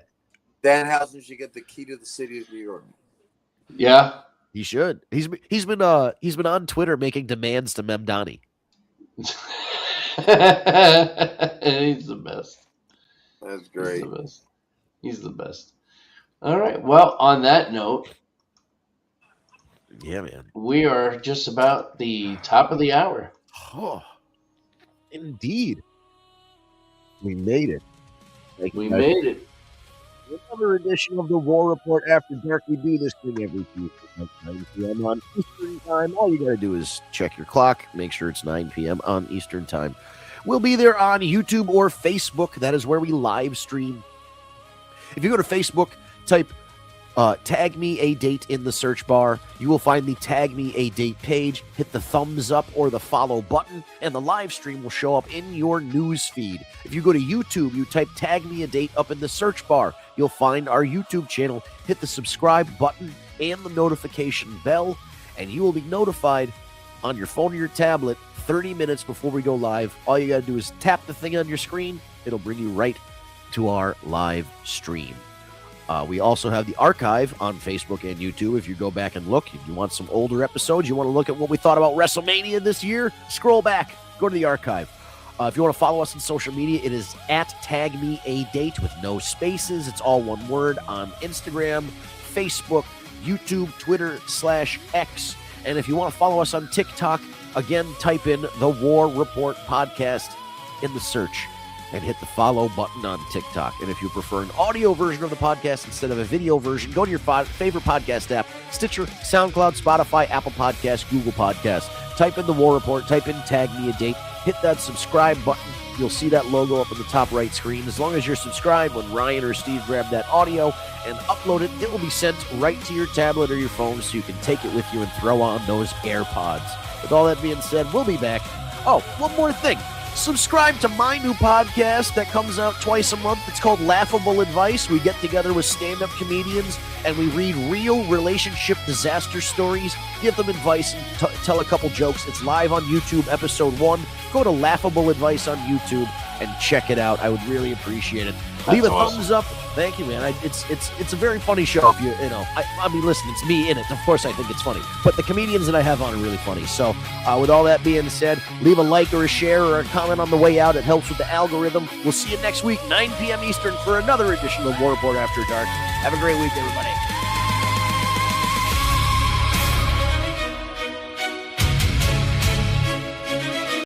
Danhausen should get the key to the city of New York. Yeah. He should. He's been on Twitter making demands to Memdani. He's the best. That's He's great. the best. He's the best. All right. Well, on that note, Yeah, man. we are just about the top of the hour. Oh, indeed. We made it. Thank you, We guys. made it. Another edition of the War Report After Dark. We do this thing every Tuesday at 9 p.m. on Eastern Time. All you got to do is check your clock, make sure it's 9 p.m. on Eastern Time. We'll be there on YouTube or Facebook. That is where we live stream. If you go to Facebook, type Tag Me a Date in the search bar. You will find the Tag Me a Date page. Hit the thumbs up or the follow button, and the live stream will show up in your news feed. If you go to YouTube, you type Tag Me a Date up in the search bar. You'll find our YouTube channel. Hit the subscribe button and the notification bell, and you will be notified on your phone or your tablet 30 minutes before we go live. All you got to do is tap the thing on your screen. It'll bring you right to our live stream. We also have the archive on Facebook and YouTube. If you go back and look, if you want some older episodes, you want to look at what we thought about WrestleMania this year, scroll back, go to the archive. If you want to follow us on social media, it is at TagMeADate with no spaces. It's all one word on Instagram, Facebook, YouTube, Twitter /X. And if you want to follow us on TikTok, again, type in the War Report Podcast in the search and hit the follow button on TikTok. And if you prefer an audio version of the podcast instead of a video version, go to your favorite podcast app, Stitcher, SoundCloud, Spotify, Apple Podcasts, Google Podcasts. Type in the War Report, type in Tag Me a Date, hit that subscribe button. You'll see that logo up in the top right screen. As long as you're subscribed, when Ryan or Steve grab that audio and upload it, it will be sent right to your tablet or your phone so you can take it with you and throw on those AirPods. With all that being said, we'll be back. Oh, one more thing. Subscribe to my new podcast that comes out twice a month. It's called Laughable Advice. We get together with stand-up comedians and we read real relationship disaster stories, give them advice, and tell a couple jokes. It's live on YouTube, episode 1. Go to Laughable Advice on YouTube and check it out. I would really appreciate it. Leave a thumbs up. Thank you, man. It's a very funny show. If you know, I mean, listen, it's me in it. Of course, I think it's funny, but the comedians that I have on are really funny. So, with all that being said, leave a like or a share or a comment on the way out. It helps with the algorithm. We'll see you next week, 9 p.m. Eastern, for another edition of War Report After Dark. Have a great week, everybody.